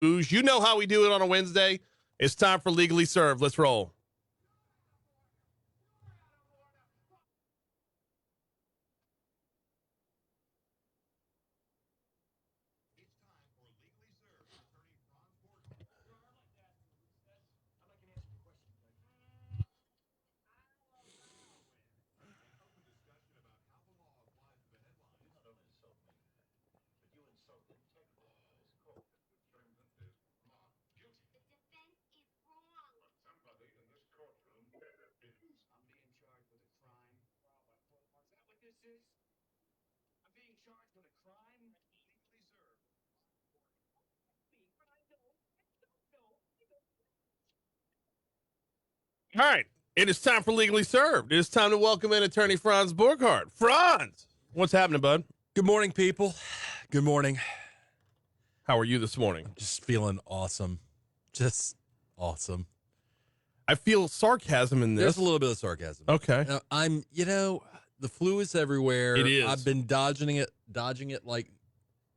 Ooze. You know how we do it on a Wednesday. It's time for Legally Served. Let's roll. All right. It is time for Legally Served. It is time to welcome in attorney Franz Borghardy. Franz, what's happening, bud? Good morning, people. Good morning. How are you this morning? Just feeling awesome. Just awesome. I feel sarcasm in this. There's a little bit of sarcasm. Okay. The flu is everywhere. It is. I've been dodging it like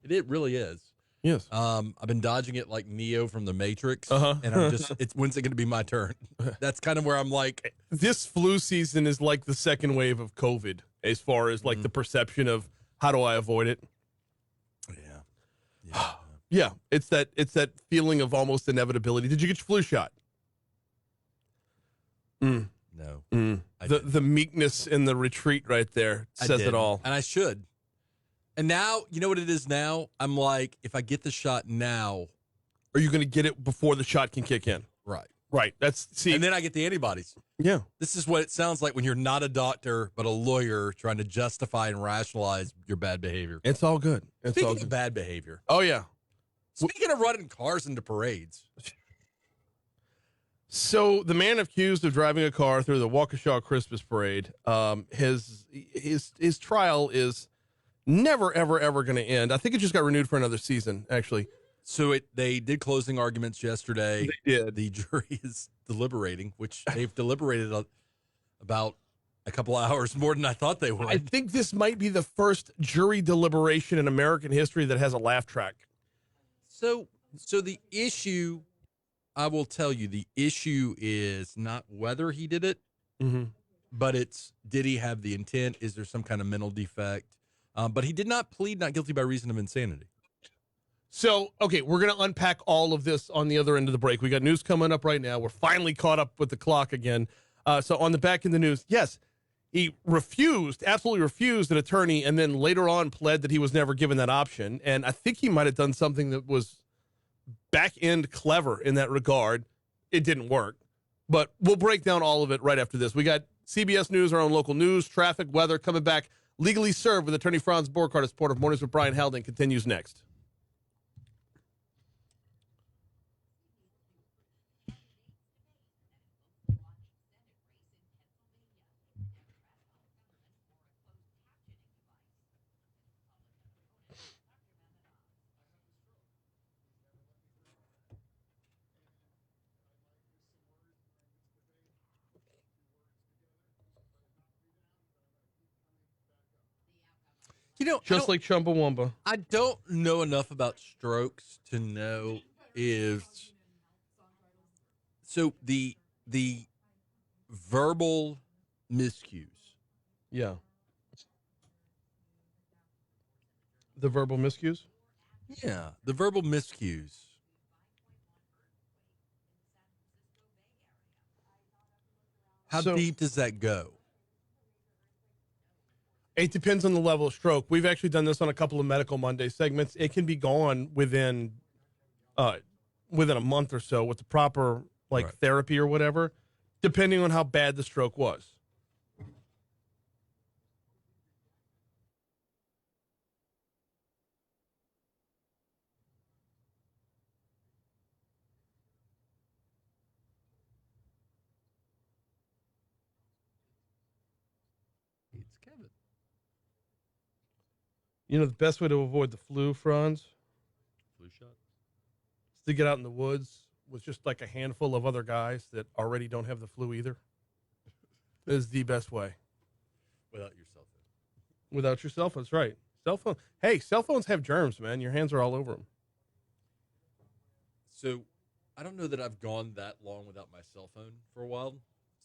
it really is. Yes. I've been dodging it like Neo from the Matrix. Uh-huh. And I'm just, when's it going to be my turn? That's kind of where I'm like. This flu season is like the second wave of COVID as far as like the perception of how do I avoid it? Yeah. Yeah. It's that feeling of almost inevitability. Did you get your flu shot? No. The meekness and the retreat right there says it all. And I should. And now, you know what it is now? I'm like, if I get the shot now. Are you going to get it before the shot can kick in? Right. Right. And then I get the antibodies. Yeah. This is what it sounds like when you're not a doctor, but a lawyer trying to justify and rationalize your bad behavior. It's all good. Speaking of bad behavior. Oh, yeah. Speaking of running cars into parades. So the man accused of driving a car through the Waukesha Christmas parade, his trial is never, ever, ever going to end. I think it just got renewed for another season, actually. So they did closing arguments yesterday. They did. The jury is deliberating, which they've deliberated about a couple of hours more than I thought they would. I think this might be the first jury deliberation in American history that has a laugh track. So the issue, I will tell you, the issue is not whether he did it, but it's did he have the intent? Is there some kind of mental defect? But he did not plead not guilty by reason of insanity. So, okay, we're going to unpack all of this on the other end of the break. We got news coming up right now. We're finally caught up with the clock again. So on the back end of the news, yes, he absolutely refused an attorney, and then later on pled that he was never given that option. And I think he might have done something that was back end clever in that regard. It didn't work. But we'll break down all of it right after this. We got CBS News, our own local news, traffic, weather coming back. Legally Served with attorney Franz Borghardy. Support of Mornings with Brian Haldane continues next. Just like Chumbawamba. I don't know enough about strokes to know if so the verbal miscues. Yeah. The verbal miscues? Yeah, the verbal miscues. How deep does that go? It depends on the level of stroke. We've actually done this on a couple of Medical Monday segments. It can be gone within a month or so with the proper therapy or whatever, depending on how bad the stroke was. It's Kevin. You know, the best way to avoid the flu, Franz? Flu shot? Is to get out in the woods with just like a handful of other guys that already don't have the flu either. This is the best way. Without your cell phone. Without your cell phone, that's right. Cell phone. Hey, cell phones have germs, man. Your hands are all over them. So I don't know that I've gone that long without my cell phone for a while.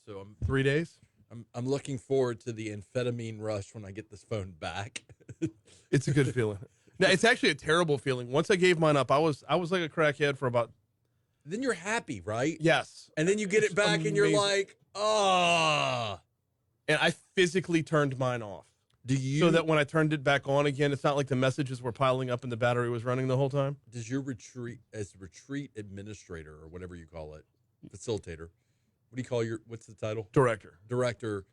So 3 days. I'm looking forward to the amphetamine rush when I get this phone back. It's a good feeling. No, it's actually a terrible feeling. Once I gave mine up, I was like a crackhead for about. Then you're happy, right? Yes. And then you get it back and you're like, oh. And I physically turned mine off. Do you? So that when I turned it back on again, it's not like the messages were piling up and the battery was running the whole time. Does your retreat administrator or whatever you call it, facilitator, what do you call what's the title? Director.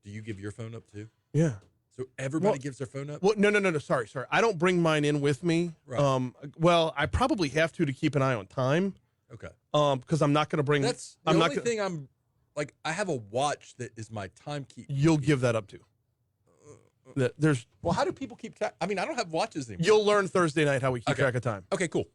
Do you give your phone up too? Yeah. So everybody gives their phone up? Well, no. Sorry. I don't bring mine in with me. Right. Well, I probably have to keep an eye on time. Okay. Because I'm not going to bring. That's the only thing I'm like. I have a watch that is my timekeeper. You'll give that up to. Well, how do people keep track? I mean, I don't have watches anymore. You'll learn Thursday night how we keep track of time. Okay, cool.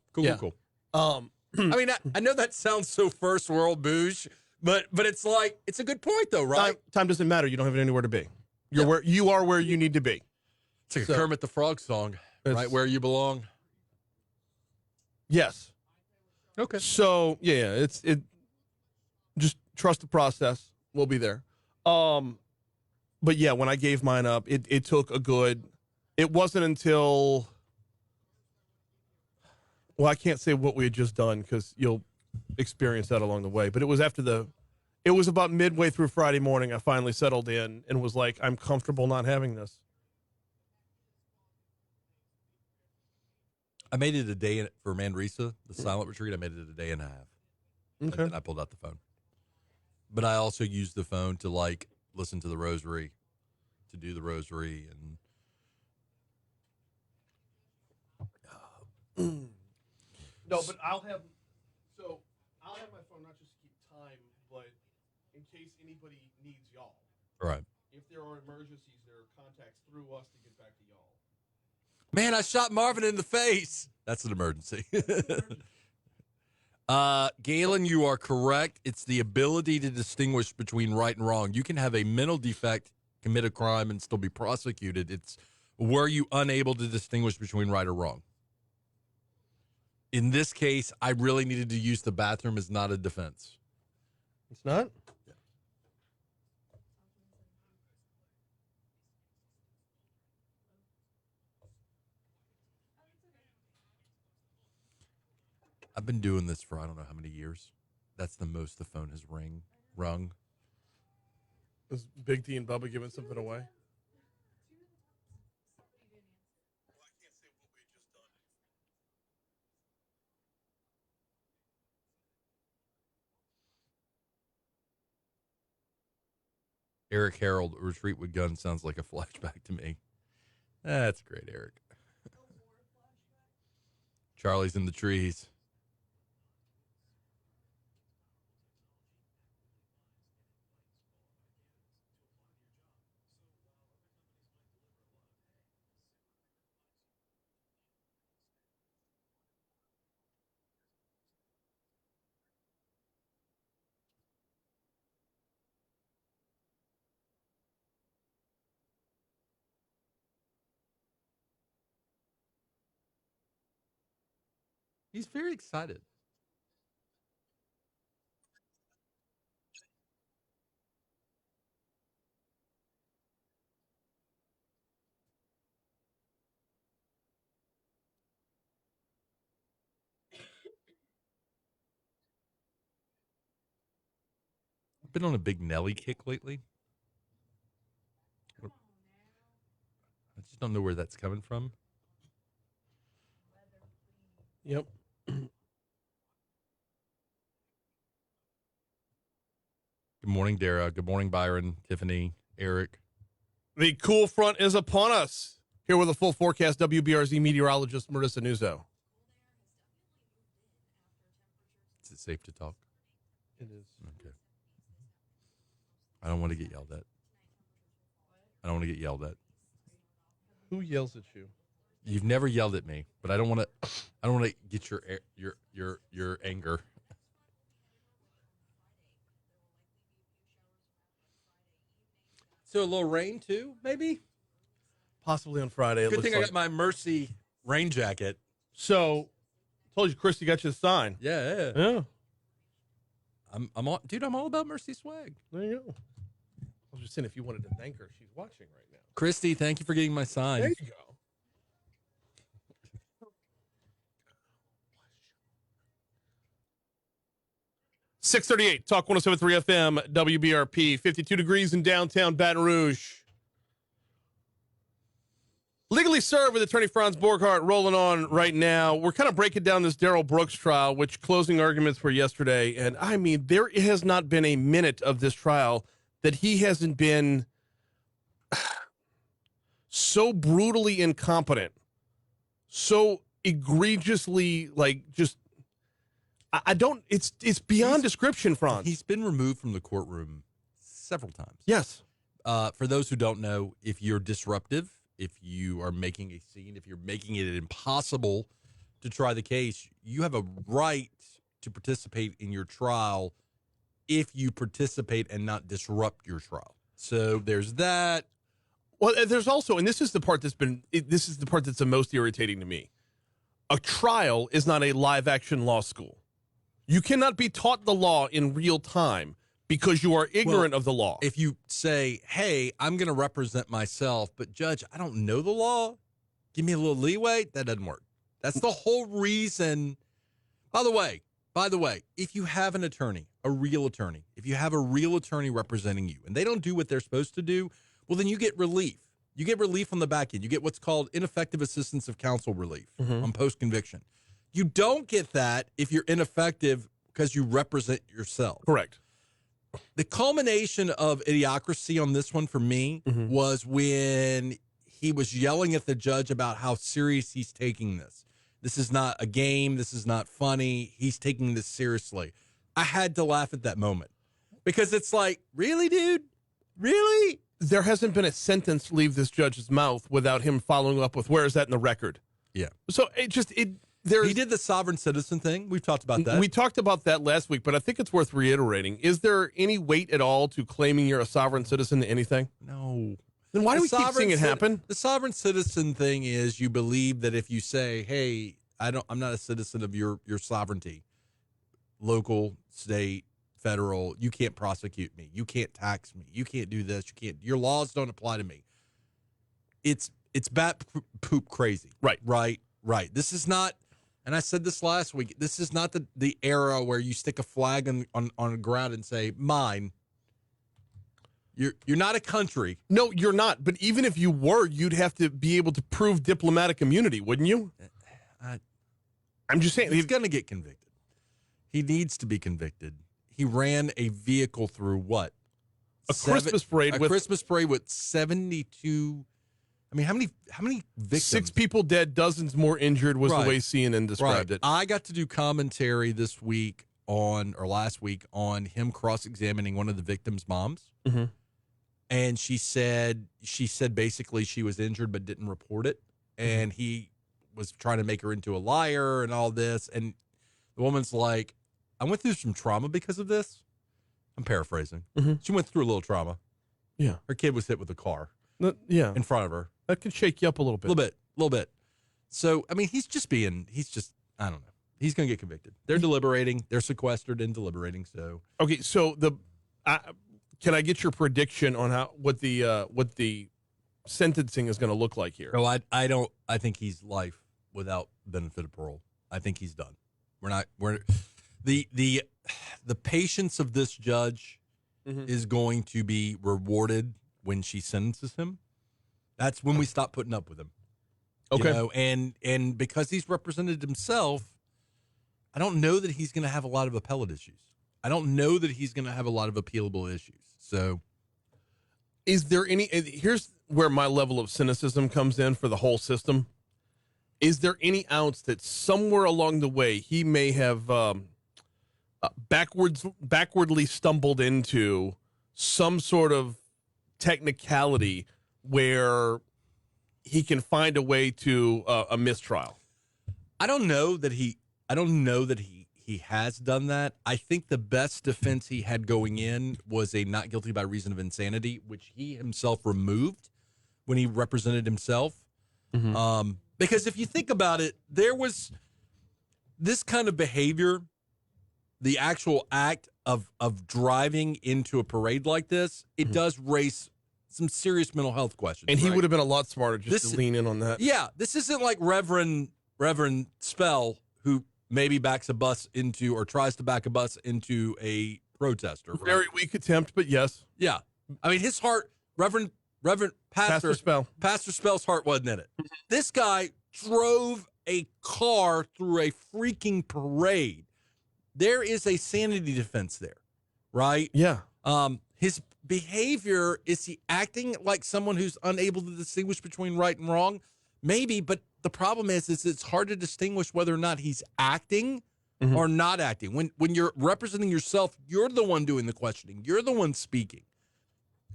I mean, I know that sounds so first world bouge, but it's like it's a good point though, right? Time doesn't matter. You don't have anywhere to be. You are where you need to be. It's like a Kermit the Frog song, right where you belong. Yes. Okay. So yeah, it. Just trust the process. We'll be there. But yeah, when I gave mine up, it took a good. It wasn't until. Well, I can't say what we had just done because you'll experience that along the way. But it was it was about midway through Friday morning. I finally settled in and was like, I'm comfortable not having this. I made it a day for Manresa, the silent retreat. I made it a day and a half. Okay. And then I pulled out the phone. But I also used the phone to like listen to the rosary, to do the rosary, and no, but I'll have my phone not just to keep time, but in case anybody needs y'all. Right. If there are emergencies, there are contacts through us to get back to y'all. Man, I shot Marvin in the face. That's an emergency. Galen, you are correct. It's the ability to distinguish between right and wrong. You can have a mental defect, commit a crime, and still be prosecuted. It's were you unable to distinguish between right or wrong? In this case, I really needed to use the bathroom as not a defense. It's not? Yeah. I've been doing this for I don't know how many years. That's the most the phone has rung. Is Big T and Bubba giving something away? Eric Harold, retreat with guns sounds like a flashback to me. That's great, Eric. Charlie's in the trees. He's very excited. I've been on a big Nelly kick lately. I just don't know where that's coming from. Yep. Good morning, Dara. Good morning, Byron, Tiffany, Eric. The cool front is upon us. Here with a full forecast, WBRZ meteorologist Marissa Nuzzo. Is it safe to talk? It is. Okay. I don't want to get yelled at. Who yells at you? You've never yelled at me, but I don't want to. I don't want to get your anger. So a little rain too, maybe. Possibly on Friday. Good thing I got my Mercy rain jacket. So, Told you, Christy got you a sign. Yeah. I'm all about Mercy swag. There you go. I was just saying, if you wanted to thank her, she's watching right now. Christy, thank you for getting my sign. There you go. 638, Talk 107.3 FM, WBRP, 52 degrees in downtown Baton Rouge. Legally Served with attorney Franz Borghardy rolling on right now. We're kind of breaking down this Darrell Brooks trial, which closing arguments were yesterday. And I mean, there has not been a minute of this trial that he hasn't been so brutally incompetent, so egregiously, it's beyond description, Franz. He's been removed from the courtroom several times. Yes. For those who don't know, if you're disruptive, if you are making a scene, if you're making it impossible to try the case, you have a right to participate in your trial if you participate and not disrupt your trial. So there's that. Well, there's also, and this is the part that's the most irritating to me. A trial is not a live action law school. You cannot be taught the law in real time because you are ignorant of the law. If you say, hey, I'm going to represent myself, but judge, I don't know the law, give me a little leeway, that doesn't work. That's the whole reason. By the way, if you have an attorney, if you have a real attorney representing you and they don't do what they're supposed to do, well, then you get relief. You get relief on the back end. You get what's called ineffective assistance of counsel relief on post-conviction. You don't get that if you're ineffective because you represent yourself. Correct. The culmination of idiocracy on this one for me was when he was yelling at the judge about how serious he's taking this. This is not a game. This is not funny. He's taking this seriously. I had to laugh at that moment because it's like, really, dude? Really? There hasn't been a sentence leave this judge's mouth without him following up with, where is that in the record? Yeah. So he did the sovereign citizen thing. We've talked about that. We talked about that last week, but I think it's worth reiterating. Is there any weight at all to claiming you're a sovereign citizen to anything? No. Then why do we keep seeing it happen? The sovereign citizen thing is you believe that if you say, hey, I'm not a citizen of your sovereignty, local, state, federal, you can't prosecute me. You can't tax me. You can't do this. Your laws don't apply to me. It's bat poop crazy. Right. This is not, and I said this last week, this is not the era where you stick a flag on the ground and say, mine. You're not a country. No, you're not. But even if you were, you'd have to be able to prove diplomatic immunity, wouldn't you? I'm just saying. He's going to get convicted. He needs to be convicted. He ran a vehicle through what? Christmas parade with 72. I mean, how many victims? 6 people dead, dozens more injured was the way CNN described it. I got to do commentary last week on him cross-examining one of the victims' moms. Mm-hmm. And she said basically she was injured but didn't report it. And he was trying to make her into a liar and all this. And the woman's like, I went through some trauma because of this. I'm paraphrasing. Mm-hmm. She went through a little trauma. Yeah. Her kid was hit with a car. In front of her. That could shake you up a little bit. A little bit. So, I mean, I don't know. He's going to get convicted. They're deliberating. They're sequestered and deliberating. So, okay. So can I get your prediction on what the sentencing is going to look like here? No, I think he's life without benefit of parole. I think he's done. The patience of this judge is going to be rewarded when she sentences him. That's when we stop putting up with him. Okay. You know? And because he's represented himself, I don't know that he's going to have a lot of appellate issues. I don't know that he's going to have a lot of appealable issues. So is there here's where my level of cynicism comes in for the whole system. Is there any ounce that somewhere along the way he may have backwardly stumbled into some sort of technicality where he can find a way to a mistrial? I don't know that he has done that. I think the best defense he had going in was a not guilty by reason of insanity, which he himself removed when he represented himself. Because if you think about it, there was this kind of behavior, the actual act of driving into a parade like this, it does raise some serious mental health questions. And he would have been a lot smarter just to lean in on that. Yeah, this isn't like Reverend Spell, who maybe backs a bus into or tries to back a bus into a protester. Right? Very weak attempt, but yes. Yeah. I mean, his heart, Reverend Pastor Spell's heart wasn't in it. This guy drove a car through a freaking parade. There is a sanity defense there, right? Yeah. His behavior, is he acting like someone who's unable to distinguish between right and wrong? Maybe, but the problem is it's hard to distinguish whether or not he's acting or not acting. When you're representing yourself, you're the one doing the questioning. You're the one speaking.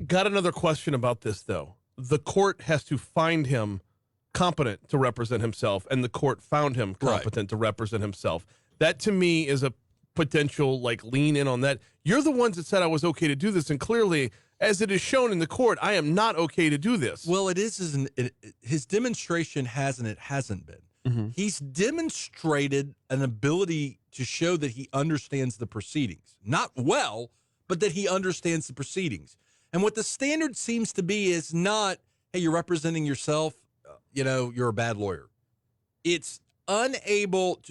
Got another question about this, though. The court has to find him competent to represent himself, and the court found him competent to represent himself. That, to me, is a potential, like, lean in on that. You're the ones that said I was okay to do this, and clearly, as it is shown in the court, I am not okay to do this. Well, his demonstration hasn't been. He's demonstrated an ability to show that he understands the proceedings. Not well, but that he understands the proceedings. And what the standard seems to be is not, hey, you're representing yourself, you're a bad lawyer. It's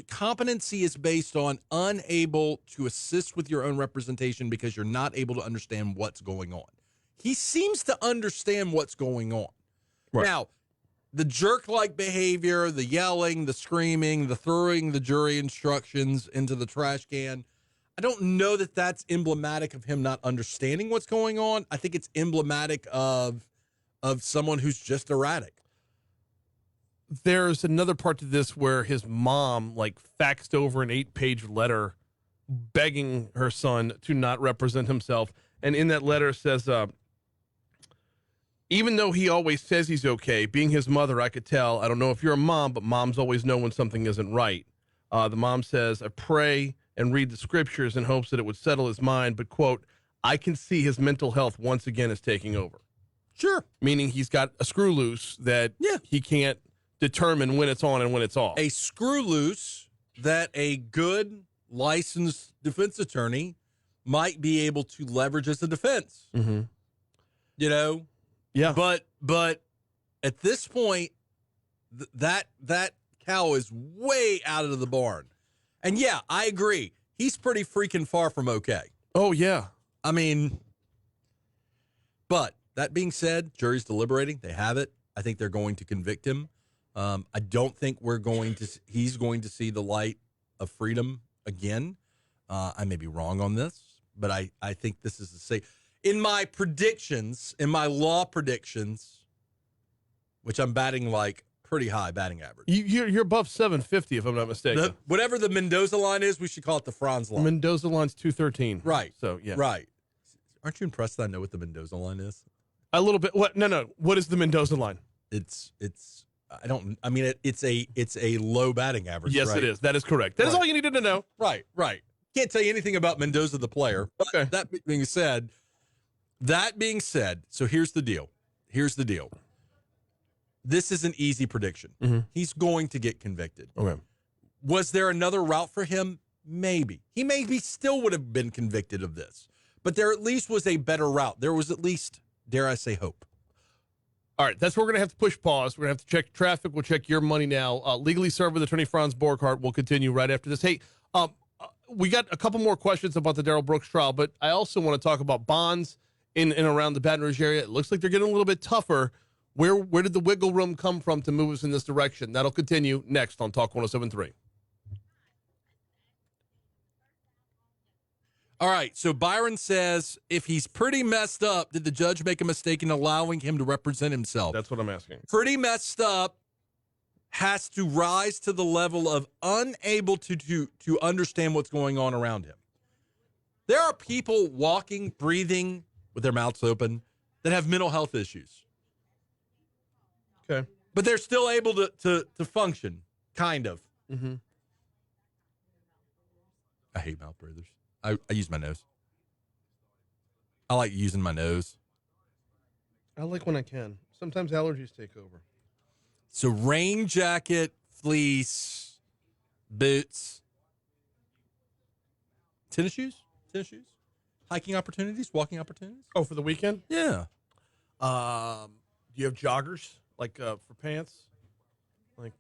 competency is based on unable to assist with your own representation because you're not able to understand what's going on. He seems to understand what's going on. Right. Now, the jerk-like behavior, the yelling, the screaming, the throwing the jury instructions into the trash can, I don't know that that's emblematic of him not understanding what's going on. I think it's emblematic of someone who's just erratic. There's another part to this where his mom, faxed over an 8-page letter begging her son to not represent himself. And in that letter says, even though he always says he's okay, being his mother, I could tell. I don't know if you're a mom, but moms always know when something isn't right. The mom says, I pray and read the scriptures in hopes that it would settle his mind. But, quote, I can see his mental health once again is taking over. Sure. Meaning he's got a screw loose that he can't determine when it's on and when it's off. A screw loose that a good licensed defense attorney might be able to leverage as a defense. Yeah. But at this point, that cow is way out of the barn. And yeah, I agree. He's pretty freaking far from okay. Oh, yeah. I mean, but that being said, jury's deliberating. They have it. I think they're going to convict him. I don't think he's going to see the light of freedom again. I may be wrong on this, but I think this is the same. In my predictions, in my law predictions, which I'm batting pretty high batting average. You're above 750, if I'm not mistaken. Whatever the Mendoza line is, we should call it the Franz line. Mendoza line's 213. Right. So, yeah. Right. Aren't you impressed that I know what the Mendoza line is? A little bit. What? No. What is the Mendoza line? It's a low batting average. Yes, right? It is. That is correct. That is all you needed to know. Right. Can't tell you anything about Mendoza the player. Okay. That being said, so here's the deal. This is an easy prediction. He's going to get convicted. Okay. Was there another route for him? Maybe. He maybe still would have been convicted of this. But there at least was a better route. There was at least, dare I say, hope. All right, that's where we're going to have to push pause. We're going to have to check traffic. We'll check your money now. Legally served with attorney Franz Borghardy. We'll continue right after this. Hey, we got a couple more questions about the Darrell Brooks trial, but I also want to talk about bonds in and around the Baton Rouge area. It looks like they're getting a little bit tougher. Where did the wiggle room come from to move us in this direction? That'll continue next on Talk 107.3. All right, so Byron says, if he's pretty messed up, did the judge make a mistake in allowing him to represent himself? That's what I'm asking. Pretty messed up has to rise to the level of unable to understand what's going on around him. There are people walking, breathing, with their mouths open that have mental health issues. Okay. But they're still able to function, kind of. I hate mouth breathers. I use my nose. I like using my nose. I like when I can. Sometimes allergies take over. So rain jacket, fleece, boots, Tennis shoes, hiking opportunities, walking opportunities. Oh, for the weekend? Yeah. Do you have joggers like for pants? Like,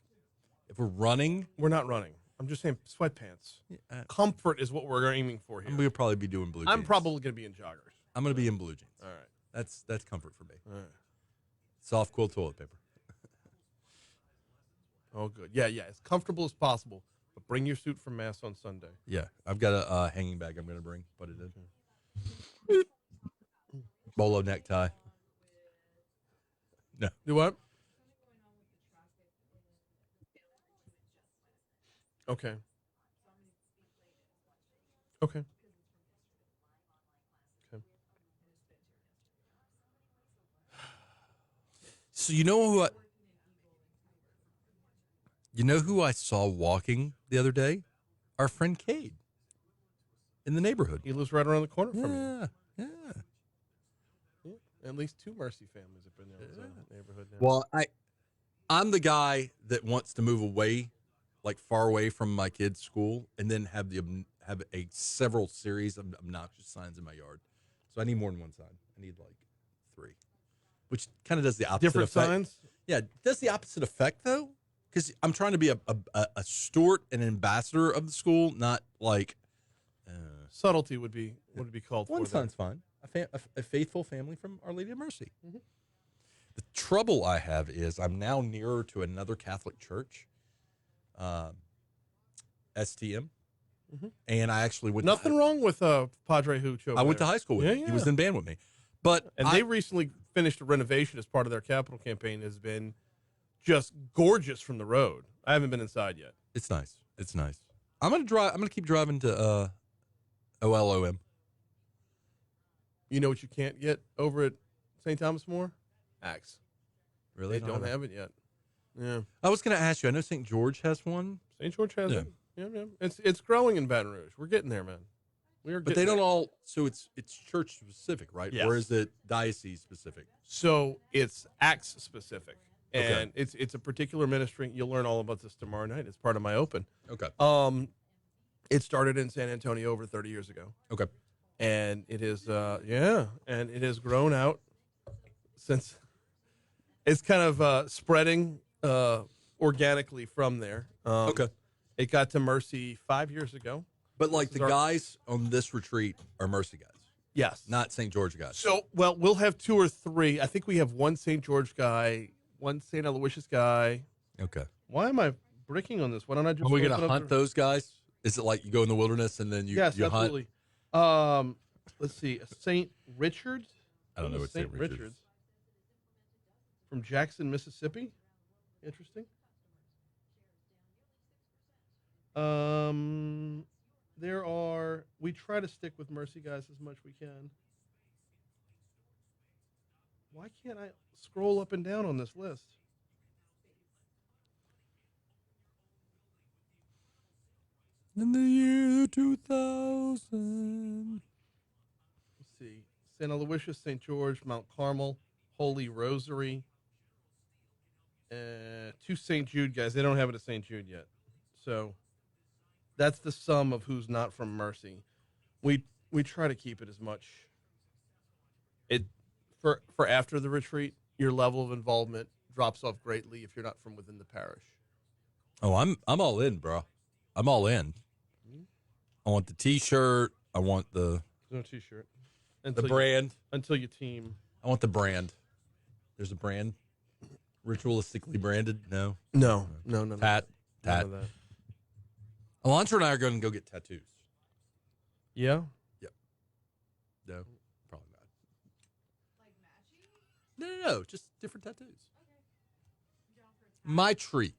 If we're running, we're not running. I'm just saying sweatpants. Comfort is what we're aiming for here. we'll probably be doing blue jeans. I'm probably going to be in joggers. I'm going to be in blue jeans. All right. That's comfort for me. All right. Soft quilt toilet paper. Oh, good. Yeah, as comfortable as possible. But bring your suit for Mass on Sunday. Yeah, I've got a hanging bag I'm going to bring. Put it in. Bolo necktie. No. Do what? Okay. Okay. So you know who I saw walking the other day? Our friend Cade in the neighborhood. He lives right around the corner from you. Yeah. At least 2 Mercy families have been there in the neighborhood now. Well, I'm the guy that wants to move away, like far away from my kid's school, and then have a several series of obnoxious signs in my yard. So I need more than one sign. I need like 3, which kind of does the opposite. Different effect. signs? Yeah, it does the opposite effect though, because I'm trying to be a steward and ambassador of the school, not like Subtlety would be called for. One sign's fine. A faithful family from Our Lady of Mercy. Mm-hmm. The trouble I have is I'm now nearer to another Catholic church, STM, and I actually went. Nothing wrong with Padre Hooch over I went there. to high school with him. He was in band with me, but they recently finished a renovation as part of their capital campaign. Has been just gorgeous from the road. I haven't been inside yet. It's nice. It's nice. I'm gonna keep driving to OLOM. You know what you can't get over at St. Thomas More? Axe. Really? They don't have it yet. Yeah. I was going to ask you. I know St. George has one. St. George has it. Yeah. It's growing in Baton Rouge. We're getting there, man. But they don't all. So it's church specific, right? Yes. Or is it diocese specific? So it's Axe specific, and it's a particular ministry. You'll learn all about this tomorrow night. It's part of my open. Okay. It started in San Antonio over 30 years ago. Okay. And it is, and it has grown out since. It's kind of spreading organically from there. Okay. It got to Mercy 5 years ago. But like the guys on this retreat are Mercy guys. Yes. Not St. George guys. So, we'll have 2 or 3. I think we have one St. George guy, one St. Aloysius guy. Okay. Why am I bricking on this? Why don't I just? Are we going to hunt those guys? Is it like you go in the wilderness and then you Yes, you absolutely. hunt? Let's see. St. Richard's? I don't know what St. Richard's. From Jackson, Mississippi. Interesting. We try to stick with Mercy guys as much we can. Why can't I scroll up and down on this list? In the year 2000. Let's see. St. Aloysius, St. George, Mount Carmel, Holy Rosary. 2 St. Jude guys. They don't have it at St. Jude yet. So that's the sum of who's not from Mercy. We try to keep it as much. For after the retreat, your level of involvement drops off greatly if you're not from within the parish. Oh, I'm all in, bro. I'm all in. I want the T-shirt. I want the No T-shirt. the brand. Until you team. I want the brand. There's a brand. Ritualistically branded? No. No. Tat. None of that. Alonzo and I are going to go get tattoos. Yeah? Yep. No, probably not. Like matching? No. Just different tattoos. Okay. My treat.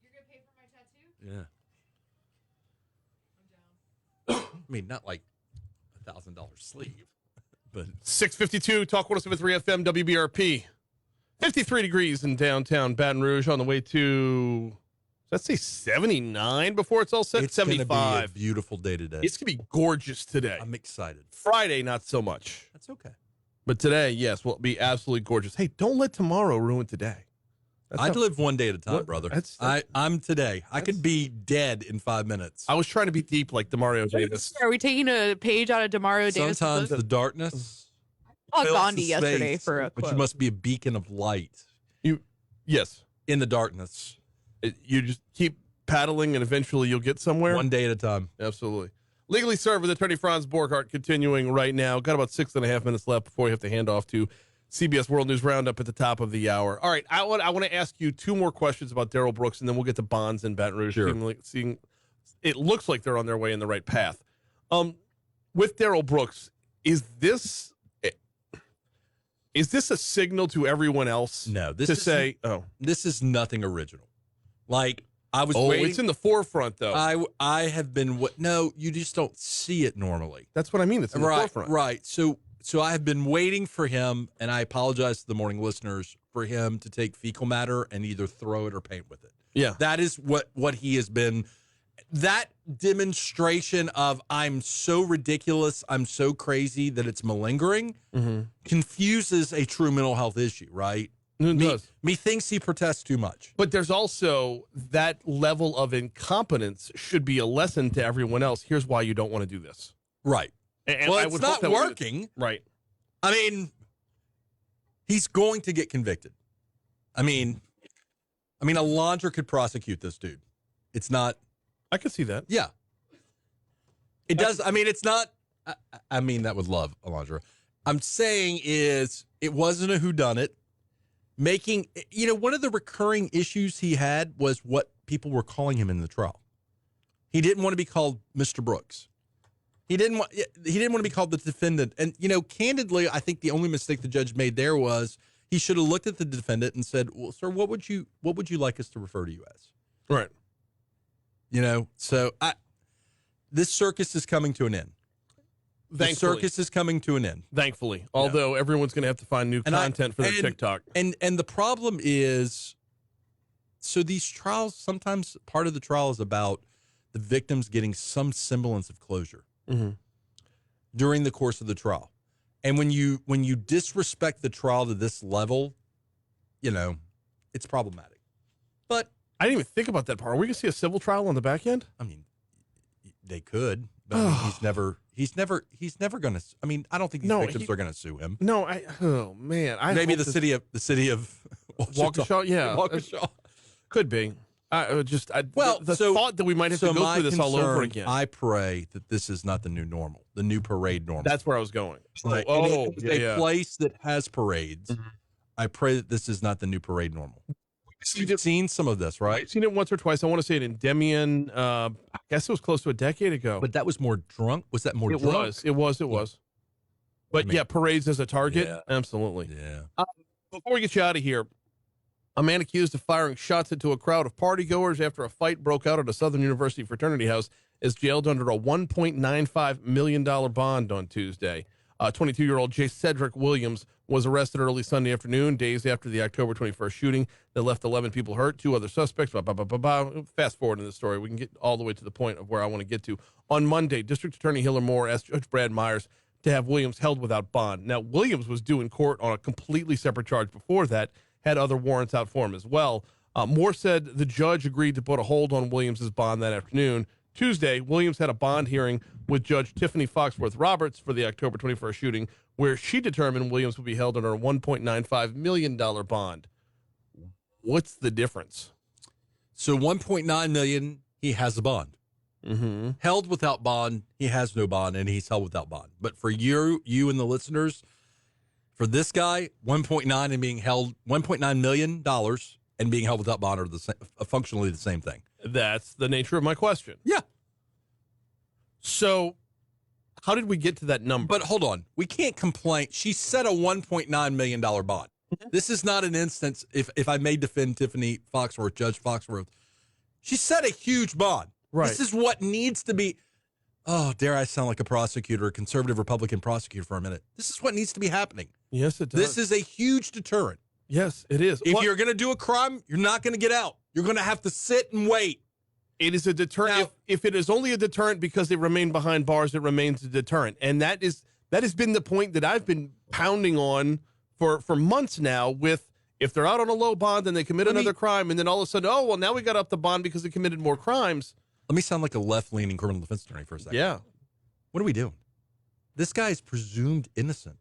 You're going to pay for my tattoo? Yeah. I'm down. I mean, not like $1,000 sleeve, but 652, Talk 107.3 FM, WBRP. 53 degrees in downtown Baton Rouge on the way to, let's say 79 before it's all set. it's going to 75. be a beautiful day today. It's going to be gorgeous today. I'm excited. Friday, not so much. That's okay. But today, yes, will be absolutely gorgeous. Hey, don't let tomorrow ruin today. I live one day at a time, Look, brother. that's- I'm today. I could be dead in 5 minutes. I was trying to be deep like Demario Davis. Are we taking a page out of Demario Davis? Sometimes the darkness I saw fills Gandhi the yesterday space, for a but quote. you must be a beacon of light Yes. in the darkness. You just keep paddling and eventually you'll get somewhere. One day at a time. Absolutely. Legally served with attorney Franz Borghardy continuing right now. Got about 6.5 minutes left before we have to hand off to CBS World News Roundup at the top of the hour. All right, I want to ask you two more questions about Darrell Brooks, and then we'll get to Bonds and Baton Rouge. Sure. Seeing it looks like they're on their way in the right path. With Darrell Brooks, is this a signal to everyone else? No, this is nothing original. Like I was oh, waiting. it's in the forefront though. I have been. No, you just don't see it normally. That's what I mean. It's in the forefront. Right. So I have been waiting for him, and I apologize to the morning listeners for him to take fecal matter and either throw it or paint with it. Yeah. That is what he has been. That demonstration of I'm so ridiculous, I'm so crazy that it's malingering confuses a true mental health issue, right? It does. Methinks he protests too much. But there's also that level of incompetence should be a lesson to everyone else. Here's why you don't want to do this. Right. And well, I it's would not hope that would- working. Right. I mean, he's going to get convicted. I mean, Alondra could prosecute this dude. It's not. I could see that. Yeah. It does. I mean, it's not. I mean, that would love Alondra. I'm saying is it wasn't a whodunit. Making, one of the recurring issues he had was what people were calling him in the trial. He didn't want to be called Mr. Brooks. He didn't want to be called the defendant. And, candidly, I think the only mistake the judge made there was he should have looked at the defendant and said, well, sir, what would you like us to refer to you as? Right. So this circus is coming to an end. The circus is coming to an end. Thankfully. Although everyone's going to have to find new content for their TikTok. And the problem is, so these trials, sometimes part of the trial is about the victims getting some semblance of closure during the course of the trial. And when you disrespect the trial to this level, it's problematic. But I didn't even think about that part. Are we going to see a civil trial on the back end? I mean, they could, but I mean, he's never going to. I mean, I don't think these victims are going to sue him. No, maybe the city of Waukesha, yeah, Waukesha could be. The thought that we might have to go through this all over again. I pray that this is not the new normal, the new parade normal. That's where I was going. Like, a place that has parades. I pray that this is not the new parade normal. You've seen some of this, right? I've seen it once or twice. I want to say it in Endymion. I guess it was close to a decade ago. But that was more drunk. Was that more drunk? It was. But parades as a target? Yeah. Absolutely. Yeah. Before we get you out of here, a man accused of firing shots into a crowd of partygoers after a fight broke out at a Southern University fraternity house is jailed under a $1.95 million bond on Tuesday. 22-year-old J. Cedric Williams was arrested early Sunday afternoon, days after the October 21st shooting that left 11 people hurt, 2 other suspects. Fast forward in the story. We can get all the way to the point of where I want to get to. On Monday, District Attorney Hiller Moore asked Judge Brad Myers to have Williams held without bond. Now, Williams was due in court on a completely separate charge before that, had other warrants out for him as well. Moore said the judge agreed to put a hold on Williams' bond that afternoon. Tuesday, Williams had a bond hearing with Judge Tiffany Foxworth Roberts for the October 21st shooting, where she determined Williams would be held under a $1.95 million bond. What's the difference? So $1.9 million, he has a bond. Held without bond, he has no bond, and he's held without bond. But for you and the listeners, for this guy, 1.9 and being held $1.9 million and being held without bond are functionally the same thing. That's the nature of my question. Yeah. So how did we get to that number? But hold on. We can't complain. She set a $1.9 million bond. This is not an instance, if I may defend Tiffany Foxworth, Judge Foxworth. She set a huge bond. Right. This is what needs to be. Oh, dare I sound like a prosecutor, a conservative Republican prosecutor for a minute. This is what needs to be happening. Yes, it does. This is a huge deterrent. Yes, it is. If you're going to do a crime, you're not going to get out. You're going to have to sit and wait. It is a deterrent. Now, if it is only a deterrent because they remain behind bars, it remains a deterrent. And that has been the point that I've been pounding on for months now with If they're out on a low bond, then they commit another crime, and then all of a sudden, oh, well, now we got up the bond because they committed more crimes. Let me sound like a left-leaning criminal defense attorney for a second. Yeah. What are we doing? This guy is presumed innocent.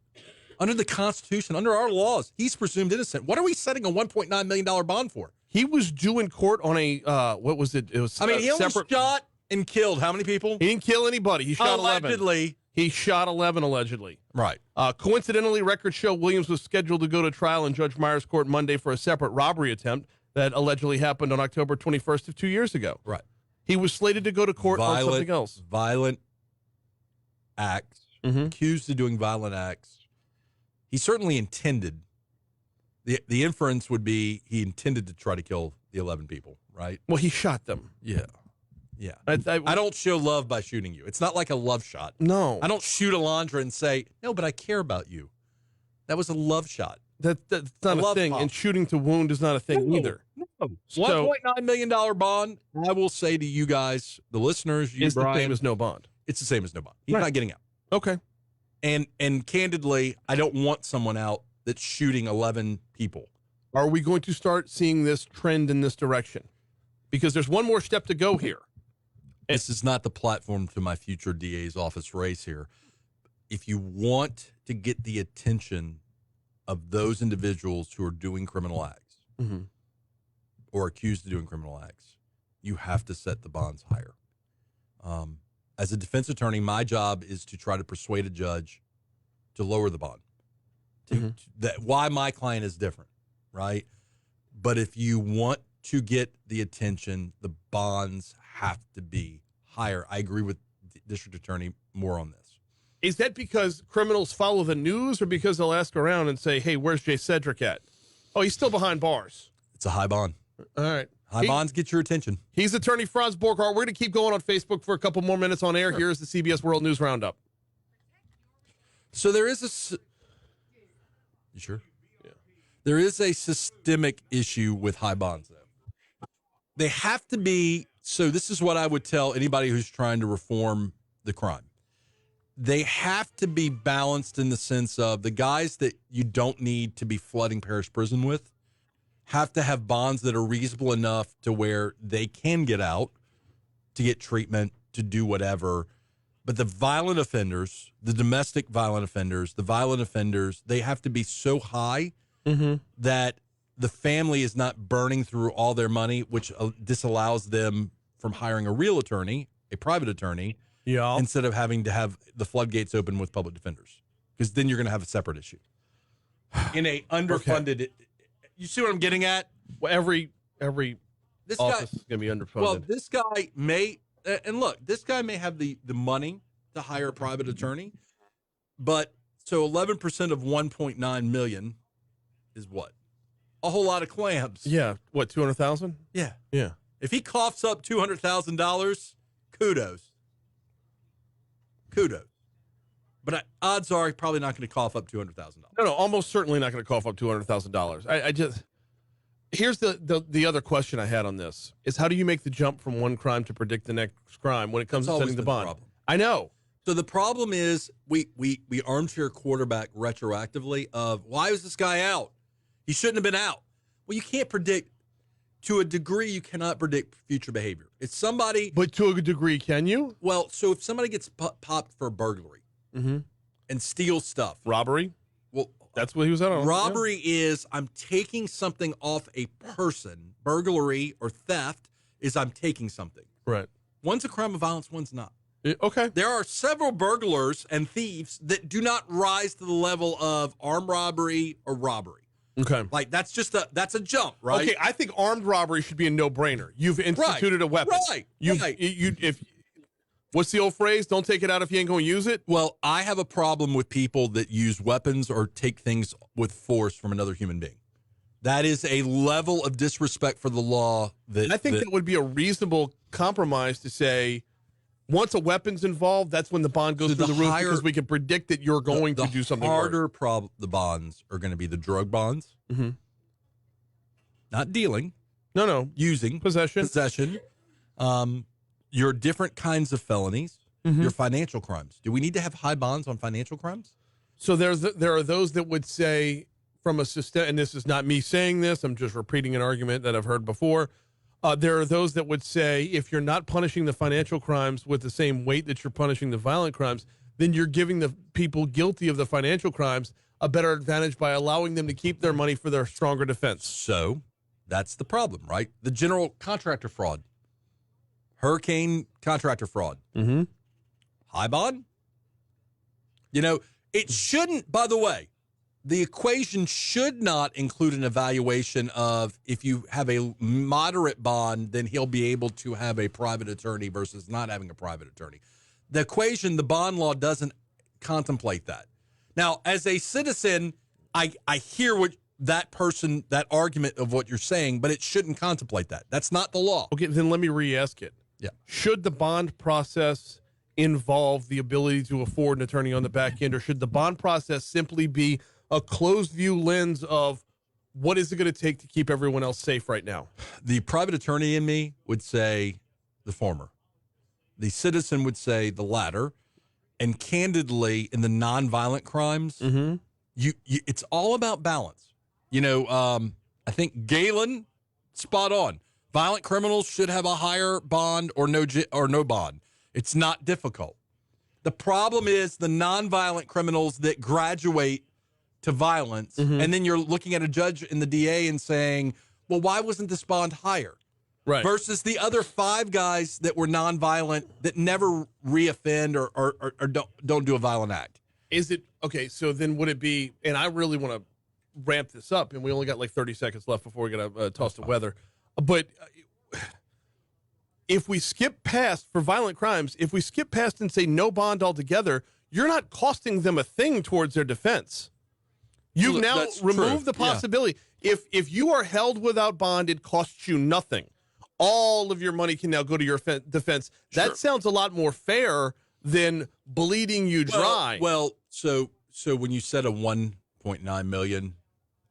Under the Constitution, under our laws, he's presumed innocent. What are we setting a $1.9 million bond for? He was due in court on a, what was it? It was he only shot and killed how many people? He didn't kill anybody. He shot 11. Allegedly. He shot 11, allegedly. Right. Coincidentally, records show Williams was scheduled to go to trial in Judge Meyer's court Monday for a separate robbery attempt that allegedly happened on October 21st of 2 years ago. Right. He was slated to go to court on something else. Violent acts. Accused of doing violent acts. He certainly intended. The inference would be he intended to try to kill the 11 people, right? Well, he shot them. Yeah. Yeah. I don't show love by shooting you. It's not like a love shot. No. I don't shoot Alondra and say, no, but I care about you. That was a love shot. That's not a thing. Pop. And shooting to wound is not a thing either. No. $1.9 million bond, I will say to you guys, the listeners, you, it's Brian, the same as no bond. It's the same as no bond. He's not getting out. Okay. And candidly, I don't want someone out that's shooting 11 people. Are we going to start seeing this trend in this direction? Because there's one more step to go here. This is not the platform to my future DA's office race here. If you want to get the attention of those individuals who are doing criminal acts or accused of doing criminal acts, you have to set the bonds higher. As a defense attorney, my job is to try to persuade a judge to lower the bond. Why my client is different, right? But if you want to get the attention, the bonds have to be higher. I agree with the district attorney more on this. Is that because criminals follow the news or because they'll ask around and say, hey, where's Jay Cedric at? Oh, he's still behind bars. It's a high bond. All right. High bonds get your attention. He's attorney Franz Borghardy. We're going to keep going on Facebook for a couple more minutes on air. Sure. Here's the CBS World News Roundup. So there is you sure? Yeah. There is a systemic issue with high bonds, though. They have to be, so this is what I would tell anybody who's trying to reform the crime. They have to be balanced in the sense of the guys that you don't need to be flooding parish prison with have to have bonds that are reasonable enough to where they can get out to get treatment, to do whatever. But the violent offenders, the domestic violent offenders, the violent offenders, they have to be so high that the family is not burning through all their money, which disallows them from hiring a real attorney, a private attorney, instead of having to have the floodgates open with public defenders. Because then you're going to have a separate issue. In a underfunded, you see what I'm getting at? Well, every this office is going to be underfunded. Well, this guy may, and look, this guy may have the money to hire a private attorney, but so 11% of 1.9 million is what? A whole lot of clams. Yeah. What, 200,000? Yeah. Yeah. If he coughs up $200,000, kudos. But odds are he's probably not going to cough up $200,000. No, almost certainly not going to cough up $200,000. I just, here's the other question I had on this is how do you make the jump from one crime to predict the next crime when it comes to setting the bond? Problem. I know. So the problem is we armchair quarterback retroactively of why was this guy out? He shouldn't have been out. Well, you can't predict. To a degree, you cannot predict future behavior. It's somebody. But to a degree, can you? Well, so if somebody gets popped for burglary and steals stuff. Robbery? Well, that's what he was out on. Robbery is I'm taking something off a person. Burglary or theft is I'm taking something. Right. One's a crime of violence, one's not. Okay. There are several burglars and thieves that do not rise to the level of armed robbery or robbery. Okay. Like that's a jump, right? Okay, I think armed robbery should be a no-brainer. You've instituted a weapon. Right. What's the old phrase? Don't take it out if you ain't going to use it? Well, I have a problem with people that use weapons or take things with force from another human being. That is a level of disrespect for the law that I think that would be a reasonable compromise to say once a weapon's involved, that's when the bond goes through the roof because we can predict that you're going to do something harder. The bonds are going to be the drug bonds, not dealing. No, using possession. Your different kinds of felonies, your financial crimes. Do we need to have high bonds on financial crimes? So there are those that would say from a system, and this is not me saying this, I'm just repeating an argument that I've heard before. There are those that would say if you're not punishing the financial crimes with the same weight that you're punishing the violent crimes, then you're giving the people guilty of the financial crimes a better advantage by allowing them to keep their money for their stronger defense. So that's the problem, right? The general contractor fraud, hurricane contractor fraud, high bond. It shouldn't, by the way, the equation should not include an evaluation of if you have a moderate bond, then he'll be able to have a private attorney versus not having a private attorney. The equation, the bond law doesn't contemplate that. Now, as a citizen, I hear what that argument of what you're saying, but it shouldn't contemplate that. That's not the law. Okay, then let me re-ask it. Yeah. Should the bond process involve the ability to afford an attorney on the back end, or should the bond process simply be a closed view lens of what is it going to take to keep everyone else safe right now? The private attorney in me would say the former. The citizen would say the latter. And candidly, in the nonviolent crimes, it's all about balance. I think Galen, spot on. Violent criminals should have a higher bond or no bond. It's not difficult. The problem is the nonviolent criminals that graduate to violence, and then you're looking at a judge and the DA and saying, well, why wasn't this bond higher? Right. Versus the other 5 guys that were nonviolent that never reoffend or don't do a violent act. Is it okay? So then would it be, and I really want to ramp this up, and we only got like 30 seconds left before we got to toss the weather. But if we skip past, for violent crimes, if we skip past and say no bond altogether, you're not costing them a thing towards their defense. You've Well, now that's removed true. the possibility. Yeah. If you are held without bond, it costs you nothing. All of your money can now go to your defense. That Sure. sounds a lot more fair than bleeding you dry. Well, so when you said a 1.9 million,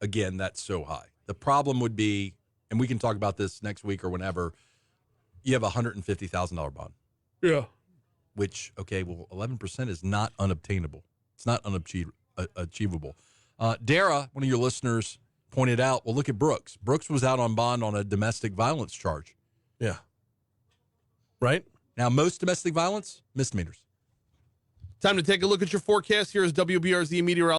again, that's so high. The problem would be, and we can talk about this next week or whenever, you have a $150,000 bond. Yeah. Which, okay, well, 11% is not unobtainable. It's not unachievable. Dara, one of your listeners, pointed out, well, look at Brooks. Brooks was out on bond on a domestic violence charge. Yeah. Right? Now, most domestic violence, misdemeanors. Time to take a look at your forecast. Here is WBRZ meteorologist